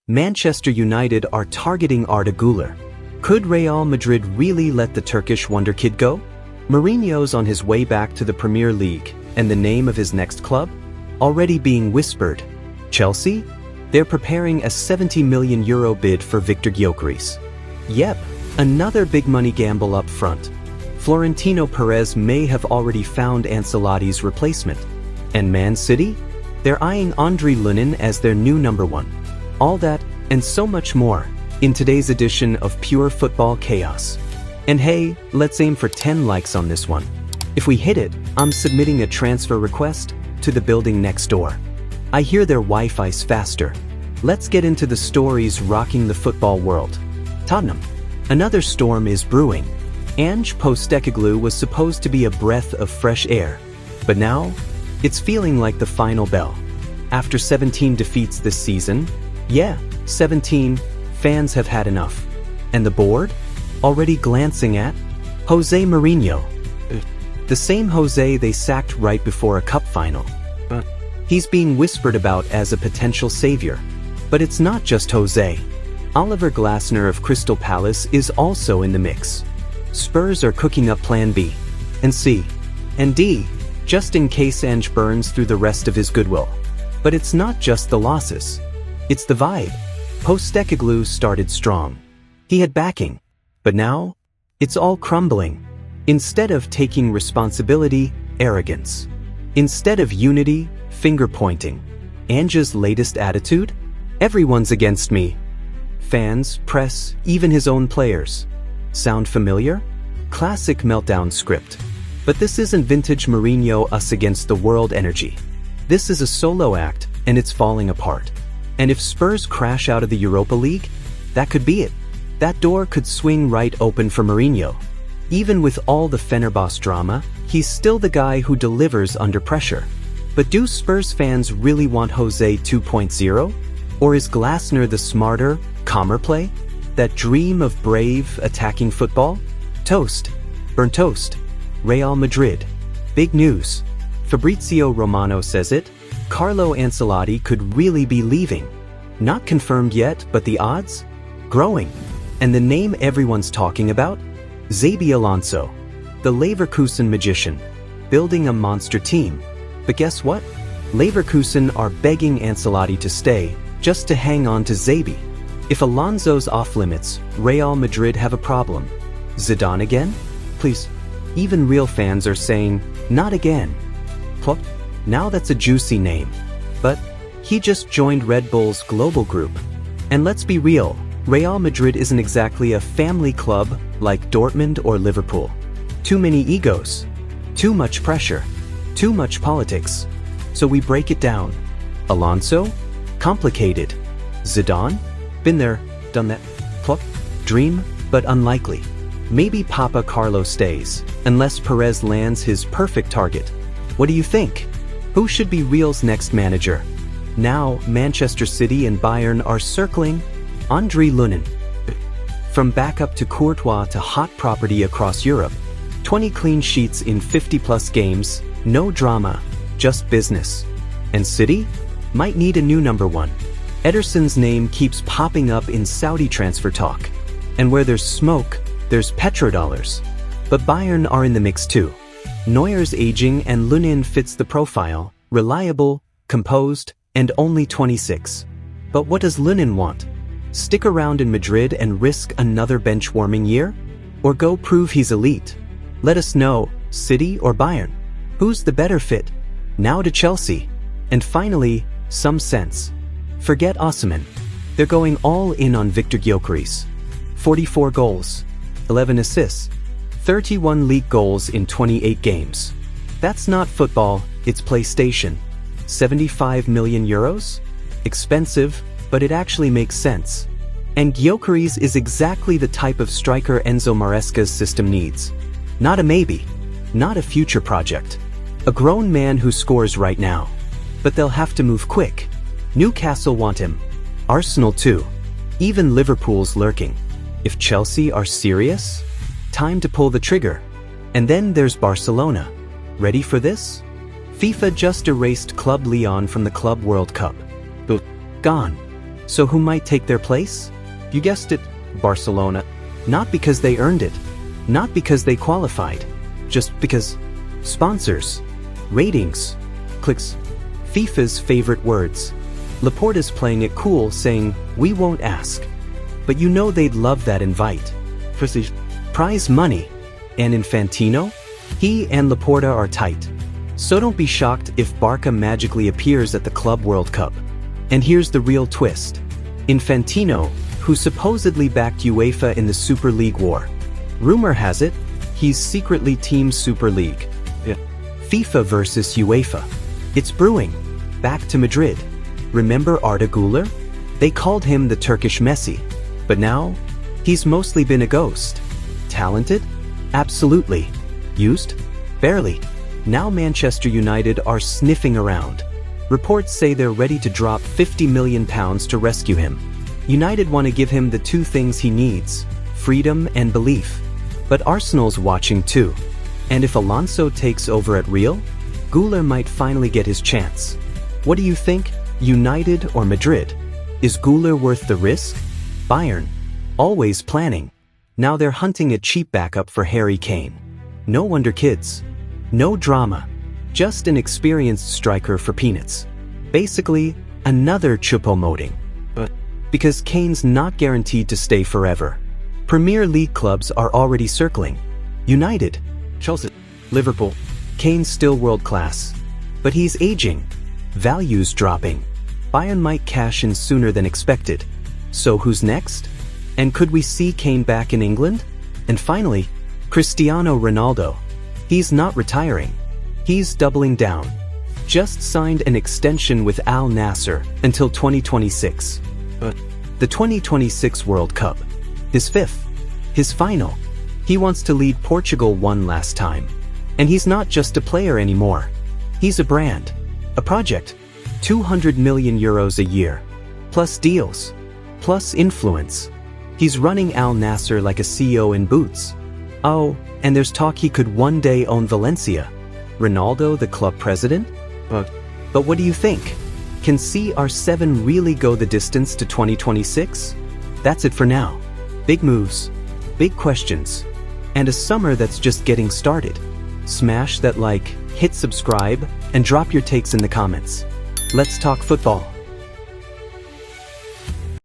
Manchester United are targeting Arda Güler. Could Real Madrid really let the Turkish wonder kid go? Mourinho's on his way back to the Premier League, and the name of his next club? Already being whispered. Chelsea? They're preparing a €70 million bid for Victor Gyökeres. Yep, another big money gamble up front. Florentino Perez may have already found Ancelotti's replacement. And Man City? They're eyeing Andre Lunin as their new number one. All that, and so much more, in today's edition of Pure Football Chaos. And hey, let's aim for 10 likes on this one. If we hit it, I'm submitting a transfer request to the building next door. I hear their Wi-Fi's faster. Let's get into the stories rocking the football world. Tottenham. Another storm is brewing. Ange Postecoglou was supposed to be a breath of fresh air. But now, it's feeling like the final bell. After 17 defeats this season, 17, fans have had enough. And the board? Already glancing at Jose Mourinho. The same Jose they sacked right before a cup final. He's being whispered about as a potential savior. But it's not just Jose. Oliver Glasner of Crystal Palace is also in the mix. Spurs are cooking up Plan B, and C, and D, just in case Ange burns through the rest of his goodwill. But it's not just the losses. It's the vibe. Postecoglou started strong. He had backing. But now, it's all crumbling. Instead of taking responsibility, arrogance. Instead of unity, finger-pointing. Ange's latest attitude? Everyone's against me. Fans, press, even his own players. Sound familiar? Classic meltdown script. But this isn't vintage Mourinho us against the world energy. This is a solo act, and it's falling apart. And if Spurs crash out of the Europa League, that could be it. That door could swing right open for Mourinho. Even with all the Fenerbahce drama, he's still the guy who delivers under pressure. But do Spurs fans really want Jose 2.0? Or is Glasner the smarter, calmer play? That dream of brave, attacking football? Toast. Burnt toast. Real Madrid. Big news. Fabrizio Romano says it. Carlo Ancelotti could really be leaving. Not confirmed yet, but the odds? Growing. And the name everyone's talking about? Xabi Alonso. The Leverkusen magician. Building a monster team. But guess what? Leverkusen are begging Ancelotti to stay, just to hang on to Xabi. If Alonso's off limits, Real Madrid have a problem. Zidane again? Please. Even real fans are saying, not again. Plop. Now that's a juicy name. But he just joined Red Bull's global group. And let's be real, Real Madrid isn't exactly a family club like Dortmund or Liverpool. Too many egos. Too much pressure. Too much politics. So we break it down. Alonso? Complicated. Zidane? Been there, done that. Plop. Dream, but unlikely. Maybe Papa Carlo stays, unless Perez lands his perfect target. What do you think? Who should be Real's next manager? Now, Manchester City and Bayern are circling Andre Lunin. From backup to Courtois to hot property across Europe, 20 clean sheets in 50-plus games, no drama, just business. And City? Might need a new number one. Ederson's name keeps popping up in Saudi transfer talk. And where there's smoke, there's petrodollars. But Bayern are in the mix too. Neuer's aging and Lunin fits the profile, reliable, composed, and only 26. But what does Lunin want? Stick around in Madrid and risk another bench-warming year? Or go prove he's elite? Let us know, City or Bayern? Who's the better fit? Now to Chelsea. And finally, some sense. Forget Osimhen. They're going all in on Victor Gyökeres. 44 goals, 11 assists, 31 league goals in 28 games. That's not football, it's PlayStation. 75 million euros? Expensive, but it actually makes sense. And Gyökeres is exactly the type of striker Enzo Maresca's system needs. Not a maybe, not a future project. A grown man who scores right now. But they'll have to move quick. Newcastle want him. Arsenal too. Even Liverpool's lurking. If Chelsea are serious, time to pull the trigger. And then there's Barcelona. Ready for this? FIFA just erased Club Leon from the Club World Cup. Gone. So who might take their place? You guessed it, Barcelona. Not because they earned it, not because they qualified, just because sponsors, ratings, clicks, FIFA's favorite words. Laporta's playing it cool, saying, "We won't ask." But you know they'd love that invite. Prestige, prize money. And Infantino? He and Laporta are tight. So don't be shocked if Barca magically appears at the Club World Cup. And here's the real twist. Infantino, who supposedly backed UEFA in the Super League war. Rumor has it, he's secretly Team Super League. FIFA versus UEFA. It's brewing. Back to Madrid. Remember Arda Güler? They called him the Turkish Messi. But now, he's mostly been a ghost. Talented? Absolutely. Used? Barely. Now Manchester United are sniffing around. Reports say they're ready to drop £50 million to rescue him. United want to give him the two things he needs, freedom and belief. But Arsenal's watching too. And if Alonso takes over at Real, Güler might finally get his chance. What do you think? United or Madrid? Is Güler worth the risk? Bayern. Always planning. Now they're hunting a cheap backup for Harry Kane. No wonder kids. No drama. Just an experienced striker for peanuts. Basically, another Choupo-Moting. But because Kane's not guaranteed to stay forever. Premier League clubs are already circling. United, Chelsea, Liverpool. Kane's still world-class. But he's aging. Values dropping. Bayern might cash in sooner than expected. So who's next? And could we see Kane back in England? And finally, Cristiano Ronaldo. He's not retiring. He's doubling down. Just signed an extension with Al Nassr until 2026. But the 2026 World Cup. His fifth. His final. He wants to lead Portugal one last time. And he's not just a player anymore. He's a brand. A project. €200 million a year. Plus deals. Plus influence. He's running Al Nassr like a CEO in boots. Oh, and there's talk he could one day own Valencia. Ronaldo, the club president? But what do you think? Can CR7 really go the distance to 2026? That's it for now. Big moves, big questions, and a summer that's just getting started. Smash that like, hit subscribe, and drop your takes in the comments. Let's talk football.